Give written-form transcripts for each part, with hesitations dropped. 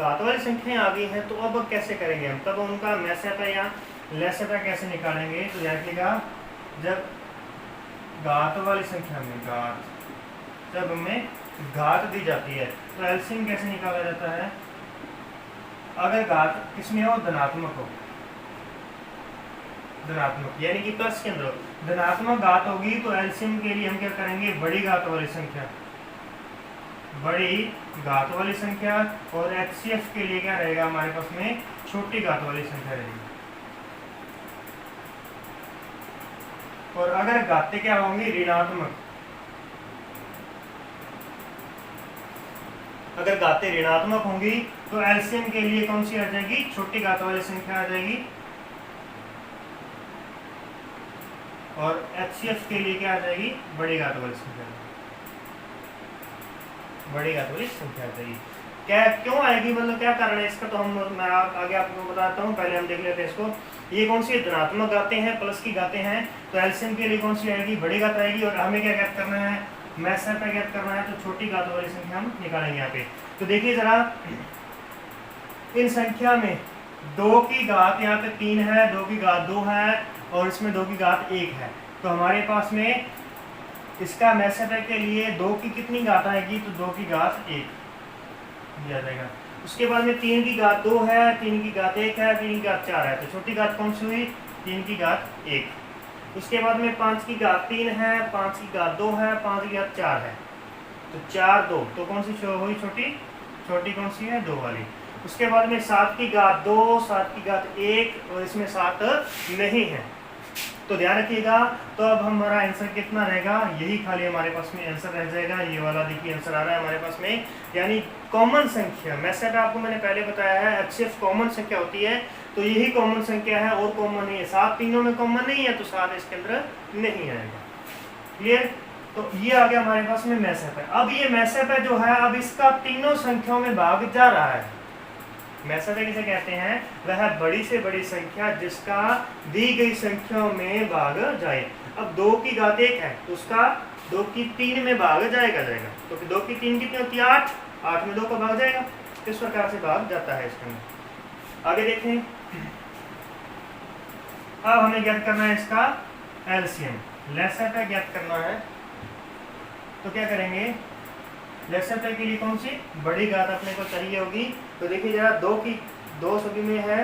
घात वाली संख्याएं आ गई हैं, तो अब कैसे करेंगे हम, तब उनका मैसेपा या लेसेपा कैसे निकालेंगे। तो ध्यान रखिएगा, जब घात वाली संख्या में जब हमें घात दी जाती है तो एलसीएम कैसे निकाला जाता है। अगर घात किसमें हो, धनात्मक हो, धनात्मक यानी कि प्लस के अंदर हो, धनात्मक घात होगी तो एलसीएम के लिए हम क्या करेंगे, बड़ी घात वाली संख्या, बड़ी घात वाली संख्या, और एचसीएफ के लिए क्या रहेगा हमारे पास में, छोटी घात वाली संख्या रहेगी। और अगर घातें क्या होंगी, ऋणात्मक, अगर घातें ऋणात्मक होंगी तो एलसीएम के लिए कौन सी आ जाएगी, छोटी घात वाली संख्या आ जाएगी, और एचसीएफ के लिए क्या आ जाएगी, बड़ी घात वाली संख्या, बड़ी घात वाली संख्या आ जाएगी। क्या क्यों आएगी, मतलब क्या कारण है इसका, तो मैं आगे आपको बताता हूँ, पहले हम देख लेते हैं इसको। ये कौन सी धनात्मक घातें हैं, प्लस की घातें हैं, तो एलसीएम के लिए कौन सी आएगी, बड़ी घात आएगी, और हमें क्या ज्ञात करना है, मैसेपा ज्ञात करना है, तो छोटी घात वाली संख्या हम निकालेंगे यहाँ पे। तो देखिए जरा, इन संख्या में 2 की घात यहाँ पे 3 है, 2 की घात 2 है, और इसमें 2 की घात 1 है, तो हमारे पास में इसका मैसेपा के लिए 2 की कितनी घात आएगी, तो 2 की घात 1 दिया जाएगा। उसके बाद में 3 की घात 2 है, 3 की घात 1 है, 3 की घात 4 है, तो छोटी घात कौन सी हुई, 3 की घात 1। उसके बाद में 5 की घात 3 है, 5 की घात 2 है, 5 की घात 4 है, तो 4 2, तो कौन सी हुई, छोटी, छोटी कौन सी है, 2 वाली। उसके बाद में 7 की घात 2, 7 की घात 1, और इसमें 7 नहीं है, तो ध्यान रखिएगा। तो अब हमारा आंसर कितना रहेगा, यही खाली हमारे पास में आंसर रह जाएगा, ये वाला देखिए आंसर आ रहा है हमारे पास में, यानी कॉमन संख्या। मैसेपा आपको मैंने पहले बताया है, एचसीएफ कॉमन संख्या होती है, तो यही कॉमन संख्या है, और कॉमन नहीं है, 7 तीनों में कॉमन नहीं है, तो 7 इसके अंदर नहीं आएगा। क्लियर, तो ये आ गया हमारे पास में मैसेपा। अब ये मैसेपा जो है, अब इसका तीनों संख्याओं में भाग जा रहा है। मैसेपा किसे कहते हैं, वह बड़ी से बड़ी संख्या जिसका दी गई संख्याओं में भाग जाए। अब 2 की घात 1 है, तो उसका 2 की 3 में भाग जाएगा, तो 2 की 3 कितनी होती है, 8, 8 में 2 का भाग जाएगा, इस प्रकार से भाग जाता है इसके अंदर। आगे देखें, अब हमें ज्ञात करना है इसका एलसीएम, लेसेपा ज्ञात करना है, तो क्या करेंगे, लेसेपा के लिए कौन सी बड़ी घात अपने को चाहिए होगी। तो देखिए जरा, 2 सभी में है,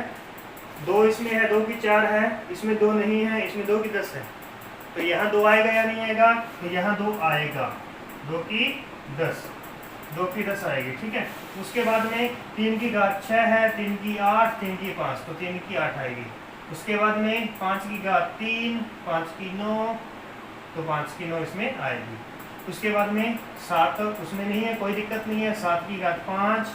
2 इसमें है, 2 की 4 है, इसमें 2 नहीं है, इसमें 2 की 10 है, तो यहाँ 2 आएगा या नहीं आएगा, तो यहाँ 2 आएगा, 2 की 10, 2 की 10 आएगी, ठीक है। उसके बाद में 3 की घात 6 है, 3 की 8, 3 की 5, तो 3 की 8 आएगी। उसके बाद में 5 की घात 3, 5 की 9, तो 5 की 9 इसमें आएगी। उसके बाद में 7 उसमें नहीं है, कोई दिक्कत नहीं है, 7 की घात 5,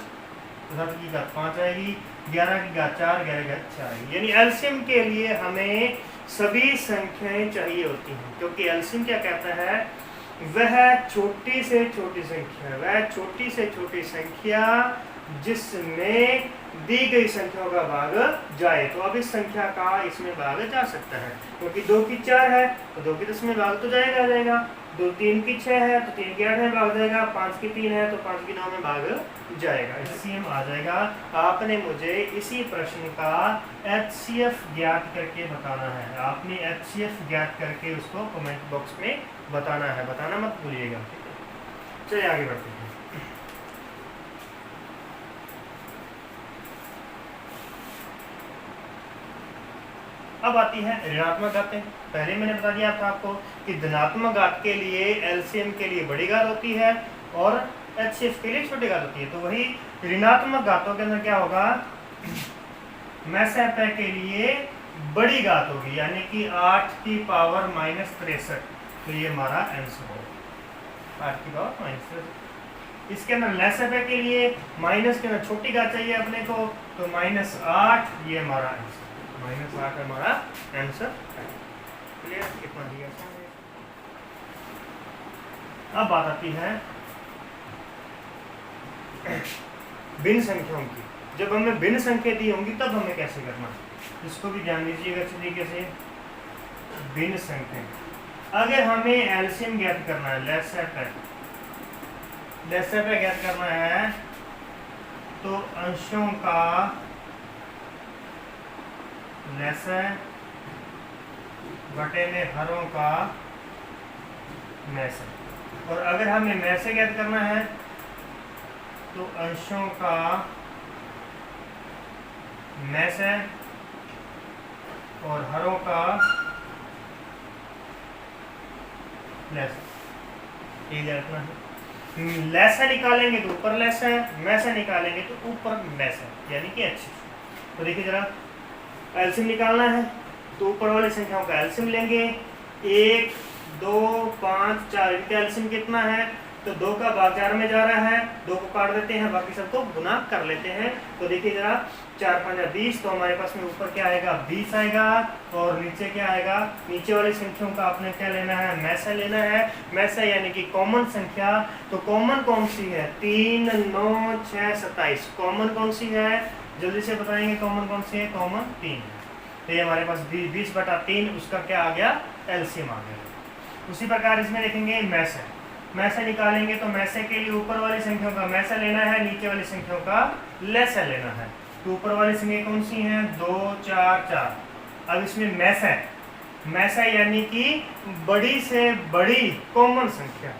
तो 7 की घात 5 आएगी, 11 की घात 4, 11 की घात 4 आएगी। यानी एलसीएम के लिए हमें सभी संख्याएं चाहिए होती हैं, क्योंकि एलसीएम क्या कहता है, वह छोटी से छोटी संख्या, वह छोटी से छोटी संख्या जिसमें दी गई संख्याओं का भाग जाए। तो अब इस संख्या का इसमें भाग जा सकता है, क्योंकि 2 की 4 है, तो 2 की 10 में भाग तो जाएगा, 2 3 की 6 है, तो 3 की 8 में भाग जाएगा, 5 की 3 है, तो 5 की 9 में भाग जाएगा, एलसीएम आ जाएगा। आपने मुझे इसी प्रश्न का एचसीएफ ज्ञात करके बताना है, आपने एचसीएफ ज्ञात करके उसको कमेंट बॉक्स में बताना है, बताना मत भूलिएगा। चलिए आगे बढ़ते हैं। अब आती है ऋणात्मक घातें। पहले मैंने बता दिया था आपको कि धनात्मक घात के लिए एलसीएम के लिए बड़ी घात होती है और एचसीएफ के लिए छोटी घात होती है। तो वही ऋणात्मक घातों के अंदर क्या होगा, मैसेपा के लिए बड़ी घात होगी, यानी कि 8 की पावर -63, तो ये हमारा आंसर होगा 8 की पावर -63। इसके अंदर लेसेपा के लिए माइनस के अंदर छोटी घात चाहिए अपने को, तो -8, ये हमारा आंसर, -8 हमारा आंसर है। क्लियर, कितना दिया। अब बात आती है भिन्न संख्याओं की। जब हमें भिन्न संख्या दी होंगी तब हमें कैसे करना, इसको भी ध्यान दीजिएगा अच्छे तरीके से। भिन्न संख्या, अगर हमें एलसीएम ज्ञात करना है, लेसेपा ज्ञात करना है, तो अंशों का लसय बटे में हरों का मैसय। और अगर हमें मैसय ज्ञात करना है तो अंशों का मैसय और हरों का लसय। ये रखना है। लसय निकालेंगे तो ऊपर लसय, मैसय निकालेंगे तो ऊपर मैसय, यानी कि अच्छे। तो देखिए जरा, एलसीएम निकालना है तो ऊपर वाली संख्याओं का एलसीएम लेंगे। 1 2 5 4, इनका एलसीएम कितना है? तो 2 का भाग 4 में जा रहा है, 2 को काट देते हैं, बाकी सबको गुना कर लेते हैं। तो देखिए जरा, 4 5 20, तो हमारे पास में ऊपर क्या आएगा? 20 आएगा। और नीचे क्या आएगा? नीचे वाली संख्याओं का आपने क्या लेना है? मैसय लेना है। मैसय यानी कि कॉमन संख्या। तो कॉमन कौन सी है? 3 9 6 27। कॉमन कौन सी है? जल्दी से बताएंगे कॉमन कौन सी है? कॉमन 3 है। तो ये हमारे पास 20/3, उसका क्या आ गया? एलसीएम आ गया। उसी प्रकार इसमें देखेंगे मैसय। मैसय निकालेंगे तो मैसय के लिए ऊपर वाली संख्याओं का मैसय लेना है, नीचे वाली संख्याओं का लसय लेना है। तो ऊपर वाली संख्या कौन सी है? 2 4 4। अब इसमें मैसय, मैसय यानी कि बड़ी से बड़ी कॉमन संख्या।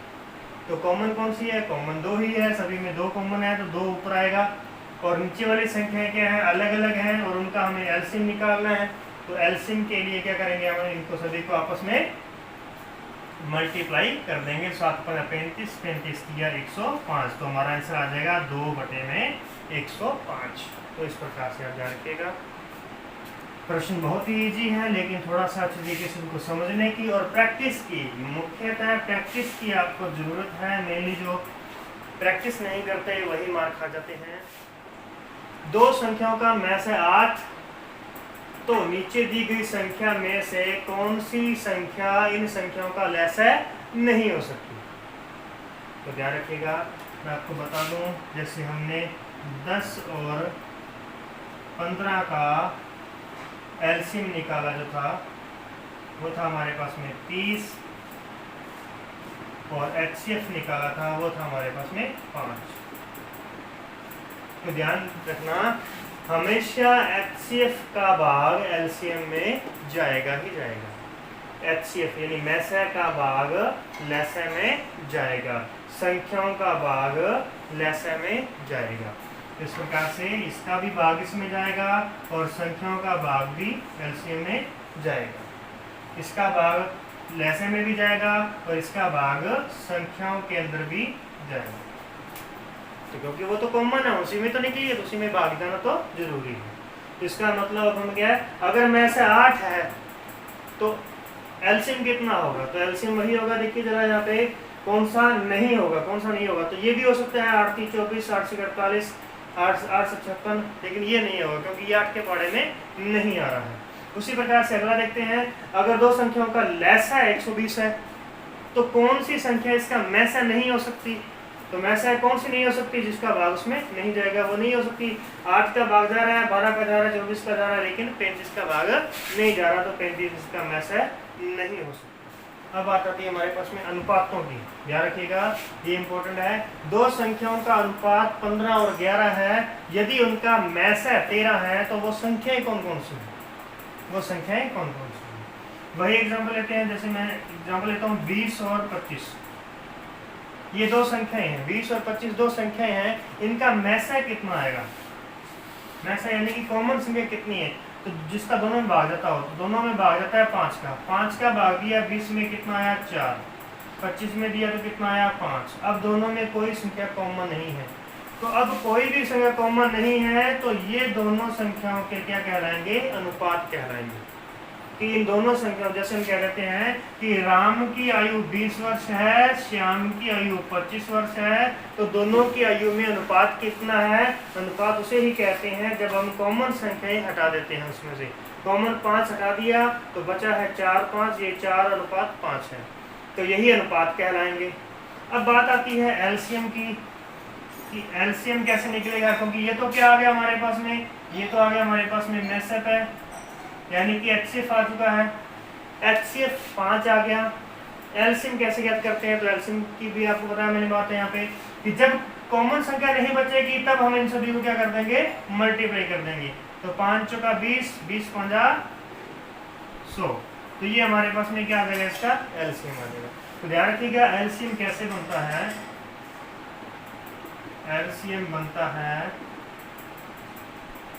तो कॉमन कौन सी है? कॉमन 2 ही है, सभी में 2 कॉमन है, तो 2 ऊपर आएगा। और नीचे वाली संख्या क्या है? अलग अलग हैं और उनका हमें एलसीएम निकालना है। तो एलसीएम के लिए क्या करेंगे? हम इनको सभी को आपस में मल्टीप्लाई कर देंगे। 7 × 35, 35 किया 105। तो हमारा आंसर आ जाएगा 2/105। तो इस प्रकार से आप ध्यान रखिएगा। प्रश्न बहुत ही इजी है, लेकिन थोड़ा सा अच्छे तरीके से उनको समझने की और प्रैक्टिस की, मुख्यतः प्रैक्टिस की आपको ज़रूरत है। मेनली जो प्रैक्टिस नहीं करते वही मार खा जाते हैं। 2 संख्याओं का मैसय 8, तो नीचे दी गई संख्या में से कौन सी संख्या इन संख्याओं का लसय नहीं हो सकती? तो ध्यान रखिएगा, मैं आपको बता दूं, जैसे हमने 10 और 15 का एलसीएम निकाला जो था, वो था हमारे पास में 30, और एचसीएफ निकाला था वो था हमारे पास में 5। तो ध्यान रखना, हमेशा एचसीएफ का भाग एलसीएम में जाएगा ही जाएगा। एचसीएफ यानी मैसय का भाग लसय में जाएगा, संख्याओं का भाग लसय में जाएगा। इस प्रकार से इसका भी भाग इसमें जाएगा और संख्याओं का भाग भी एलसीएम में जाएगा। इसका भाग लसय में भी जाएगा और इसका भाग संख्याओं के अंदर भी जाएगा। तो क्योंकि वो तो कॉमन है, उसी में तो निकली है, तो उसी में भाग जाना तो जरूरी है। तो इसका मतलब हम क्या है, अगर मैसय 8 है तो एलसीएम कितना होगा? तो एलसीएम वही होगा। देखिए जरा यहाँ पे कौन सा नहीं होगा, कौन सा नहीं होगा? तो ये भी हो सकता है 8 3 24, 8 से 48, 8 8 से 56, लेकिन ये नहीं होगा क्योंकि ये 8 के पढ़े में नहीं आ रहा है। उसी प्रकार से अगला देखते हैं, अगर 2 संख्याओं का लसय 120 है तो कौन सी संख्या इसका मैसय नहीं हो सकती? तो मैसय कौन सी नहीं हो सकती? जिसका भाग उसमें नहीं जाएगा वो नहीं हो सकती। 8 का भाग जा रहा है, 12 का जा रहा है, 24 का जा रहा है, लेकिन 35 का भाग नहीं जा रहा, तो 35 का मैसय नहीं हो सकता। अब बात आती है हमारे पास में अनुपातों की। ध्यान रखिएगा, ये इंपॉर्टेंट है। 2 संख्याओं का अनुपात 15 और 11 है, यदि उनका मैसय 13 है तो वो संख्याएं कौन कौन सी हैं? वो संख्याएं कौन कौन सी हैं? वही एग्जाम्पल लेते हैं, जैसे मैं एग्जाम्पल लेता हूँ 20 और 25। ये 2 संख्याएं हैं, 20 और 25 2 संख्याएं हैं, इनका मैसय कितना आएगा? मैसय यानी कि कॉमन संख्या कितनी है? तो जिसका दोनों में भाग जाता हो, तो दोनों में भाग जाता है 5 का। 5 का भाग दिया 20 में कितना आया? 4। 25 में दिया तो कितना आया? 5। अब दोनों में कोई संख्या कॉमन नहीं है, तो अब कोई भी संख्या कॉमन नहीं है, तो ये दोनों संख्याओं के क्या कहलाएंगे? अनुपात कहलाएंगे। कि इन दोनों संख्याओं, जैसे हम कह देते हैं कि राम की आयु 20 वर्ष है, श्याम की आयु 25 वर्ष है, तो दोनों की आयु में अनुपात कितना है? अनुपात उसे ही कहते हैं जब हम कॉमन संख्याएं हटा देते हैं। उसमें से कॉमन 5 हटा दिया तो बचा है 4 5, ये 4:5 है, तो यही अनुपात कहलाएंगे। अब बात आती है एलसीएम की, कि एलसीएम कैसे निकलेगा? क्योंकि ये तो क्या आ गया हमारे पास में? ये तो आ गया हमारे पास में मैसय है, यानी कि एचसीएफ आ चुका है। एचसीएफ 5 आ गया, एलसीएम कैसे ज्ञात करते हैं? तो एलसीएम की भी आपको बताया मैंने बात है यहाँ पे कि जब कॉमन संख्या नहीं बचेगी तब हम इन सभी को क्या कर देंगे, मल्टीप्लाई कर देंगे। तो 5 चौका 20, 20 पंजा 100, तो ये हमारे पास में क्या आ जाएगा, इसका एलसीएम आ जाएगा। तो ध्यान रखिएगा एलसीएम कैसे बनता है, एलसीएम बनता है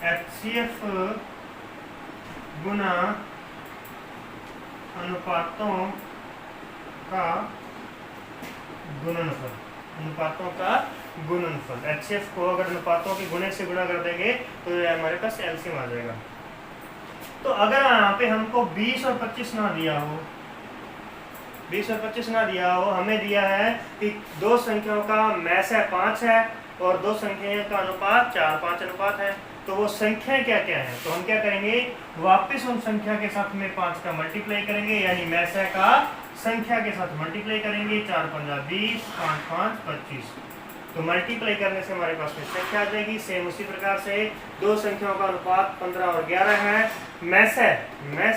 एचसीएफ गुना अनुपातों का गुणनफल, अनुपातों का गुणनफल। एचसीएफ को अगर अनुपातों के गुणे से गुणा कर देंगे तो हमारे पास एलसीएम आ जाएगा। तो अगर यहाँ पे हमको 20 और 25 ना दिया हो, 20 और 25 ना दिया हो, हमें दिया है कि दो संख्याओं का मैस है 5 है और दो संख्याओं का अनुपात 4-5 अनुपात है, तो वो संख्याएं क्या क्या है? तो हम क्या करेंगे, वापस उन संख्या के साथ में 5 का मल्टीप्लाई करेंगे, यानी मैस है का संख्या के साथ मल्टीप्लाई करेंगे। 4 पंजा 20, 5 5 25, तो मल्टीप्लाई करने से हमारे पास में संख्या आ जाएगी। सेम उसी प्रकार से दो संख्याओं का अनुपात 15 और 11 है, मैस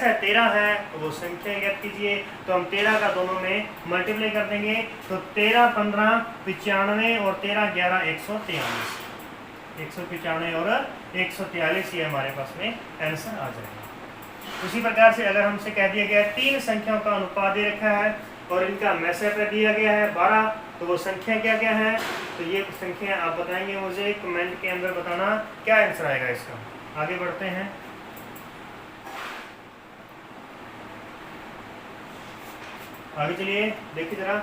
है 13 है, तो वो संख्या ज्ञात कीजिए। तो हम 13 का दोनों में मल्टीप्लाई कर देंगे, तो 13 15 95 और 13 11 143, 195 और 143 ये हमारे पास में आंसर आ जाएगा। उसी प्रकार से अगर हमसे कह दिया गया तीन संख्याओं का अनुपात दे रखा है और इनका मैसेज पे दिया गया है 12, तो वो संख्या क्या क्या है? तो ये संख्या आप बताएंगे मुझे, कमेंट के अंदर बताना क्या आंसर आएगा इसका। आगे बढ़ते हैं। आगे चलिए देखिए जरा,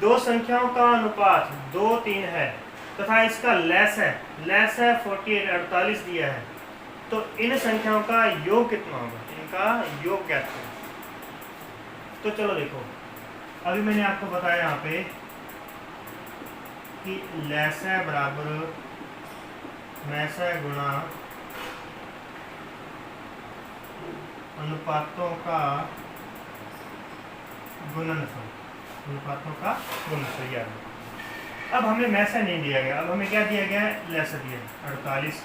दो संख्याओं का अनुपात 2 3 है तथा इसका लेस है 48 48 दिया है, तो इन संख्याओं का योग कितना होगा? इनका योग क्या है? तो चलो देखो, अभी मैंने आपको बताया यहाँ पे कि लेस है बराबर मैस है गुणा अनुपातों का गुणनफल, अनुपातों का गुणनफल याद है। अब हमें मैसा नहीं दिया गया, अब हमें क्या दिया गया है? लेस दिया 48,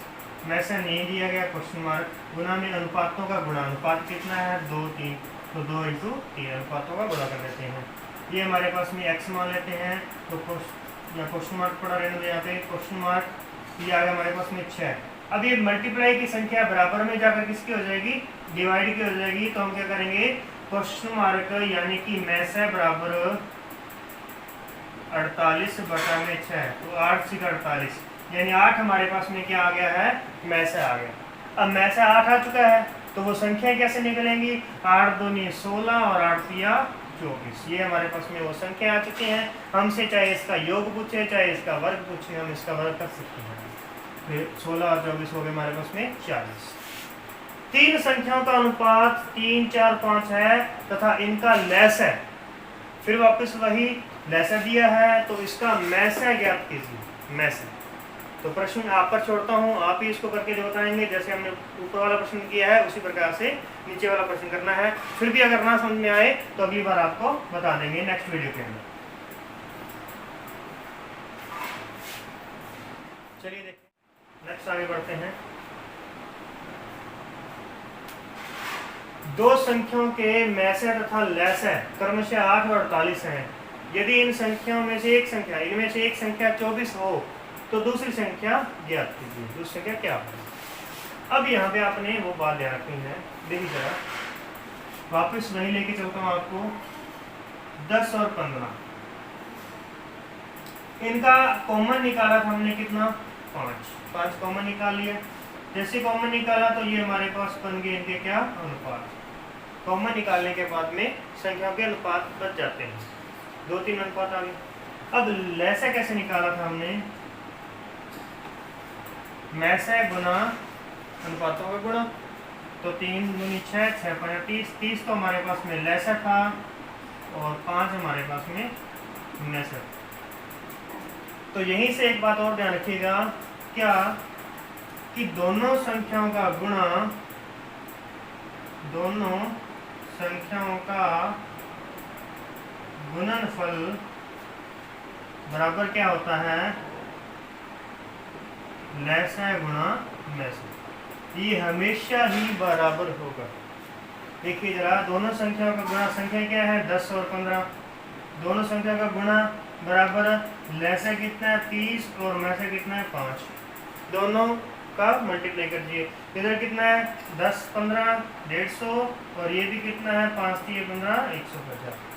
मैसा नहीं दिया गया क्वेश्चन मार्क, गुणा में अनुपातों का गुणा, अनुपात कितना है 2 3, तो 2 × 3 अनुपातों का गुणा कर देते हैं। ये हमारे पास में x मान लेते हैं, तो क्वेश्चन मार्क पड़ा रहने दो यहाँ पे, क्वेश्चन मार्क, ये आ गया हमारे पास में 6। अब ये मल्टीप्लाई की संख्या बराबर में जाकर किसकी हो जाएगी? डिवाइड की हो जाएगी। तो हम क्या करेंगे, क्वेश्चन मार्क यानी कि मैस है बराबर 48 बटा में 6, तो 8 6 48, यानी 8 हमारे पास में क्या आ गया है? मैसा आ गया। अब मैसा 8 आ चुका है, तो वो संख्या कैसे निकलेंगी? 8 दूनी 16 और 8 तिया 24, ये हमारे पास में वो संख्या आ चुकी हैं। हमसे चाहे इसका योग पूछे चाहे इसका वर्ग पूछे, हम इसका वर्ग कर सकते हैं। फिर 16 और 24 हो गए हमारे पास में 40। तीन संख्याओं का अनुपात 3 4 5 है तथा इनका लेस है, फिर वापस वही लेसा दिया है, तो इसका मैसा ज्ञात कीजिए, मैसा। तो प्रश्न आप पर छोड़ता हूँ, आप ही इसको करके जो बताएंगे, जैसे हमने ऊपर वाला प्रश्न किया है उसी प्रकार से नीचे वाला प्रश्न करना है। फिर भी अगर ना समझ में आए तो अगली बार आपको बता देंगे नेक्स्ट वीडियो के अंदर। चलिए देखिए नेक्स्ट आगे बढ़ते हैं। दो संख्याओं के मैसे तथा लेसे क्रमशः 8 और 48 हैं। यदि इन संख्याओं में से एक संख्या, इनमें से एक संख्या 24 हो तो दूसरी संख्या ज्ञात कीजिए। दूसरी संख्या क्या है? अब यहाँ पे आपने वो बात ध्यान रखनी है, देखिए जरा, वापस वही लेके चलता हूँ आपको। 10 और 15, इनका कॉमन निकाला था हमने कितना? 5 कॉमन निकाल लिया। जैसे कॉमन निकाला तो ये हमारे पास बन गए इनके क्या? अनुपात। कॉमन निकालने के बाद में संख्याओं के अनुपात बच जाते हैं, 2 3 अनुपात आ गए। अब लेसा कैसे निकाला था हमने? मैसा गुना अनुपातों का गुणा, तो 3 दूनी 6, 6 5 30, 30 तो हमारे पास में लेसा था और 5 हमारे पास में मैसा। तो यहीं से एक बात और ध्यान रखिएगा, क्या कि दोनों संख्याओं का गुणा, दोनों संख्याओं का गुणनफल बराबर क्या होता है? लेसा गुणा मैसा। ये हमेशा ही बराबर होगा। देखिए जरा, दोनों संख्याओं का गुणा, संख्या क्या है? 10 और 15, दोनों संख्या का गुणा बराबर लैसा कितना है 30 और मैसा कितना है 5, दोनों का मल्टीप्लाई कर दिए। इधर कितना है 10 15 150 और ये भी कितना है 5 3 15 150।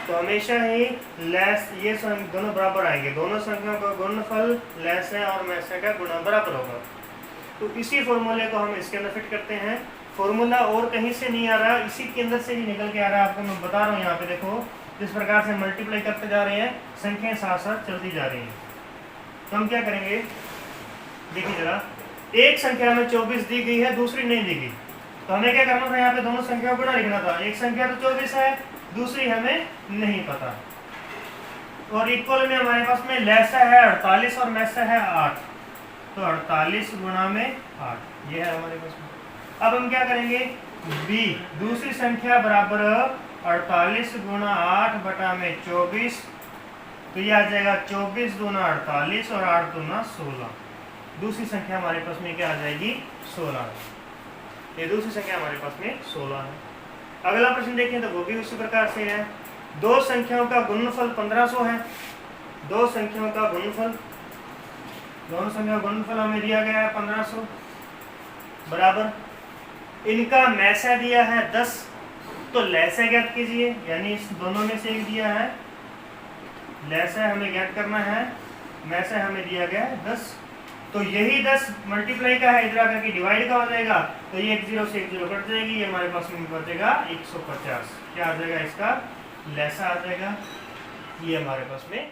तो हमेशा ही लेस ये दोनों बराबर आएंगे, दोनों संख्याओं का गुणनफल लैसा और मैसा का गुणा बराबर होगा। तो इसी फॉर्मूले को हम इसके अंदर फिट करते हैं। फॉर्मूला और कहीं से नहीं आ रहा, इसी के अंदर से ही निकल के आ रहा है। आपको मैं बता रहा हूँ, यहाँ पे देखो जिस प्रकार से मल्टीप्लाई करते जा रहे हैं संख्याएं साथ साथ चलती जा रही हैं। तो हम क्या करेंगे, देखिए जरा, एक संख्या में 24 दी गई है, दूसरी नहीं दी गई, तो हमें क्या करना था, यहाँ पे दोनों संख्याओं को ना लिखना था। एक संख्या तो 24 है, दूसरी हमें नहीं पता, और इक्वल में हमारे पास में लैसा है 48 और मैसा है 8, तो 48 गुणा में 8 ये है हमारे पास में। अब हम क्या करेंगे, b दूसरी संख्या बराबर 48 गुणा 8 बटा में 24, तो ये आ जाएगा 24 दूना 48 और 8 दूना 16। दूसरी संख्या हमारे पास में क्या आ जाएगी 16, ये दूसरी संख्या हमारे पास में 16 है। अगला प्रश्न देखें तो वो भी उसी प्रकार से है। दो संख्याओं का गुणनफल 1500 है, दो संख्याओं का गुणनफल, दोनों संख्याओं का गुणनफल हमें दिया गया है 1500 बराबर, इनका मैसा दिया है 10, तो लैसा ज्ञात कीजिए, यानी इस दोनों में से एक दिया है, लैसा हमें ज्ञात करना है, मैसा हमें दिया गया है 10, तो यही 10 मल्टीप्लाई का है, इधर आकर के डिवाइड का हो जाएगा, तो ये 1 0 से 1 0 कट जाएगी, ये हमारे पास में बचेगा 150। क्या आ जाएगा, इसका लैसा आ जाएगा, ये हमारे पास में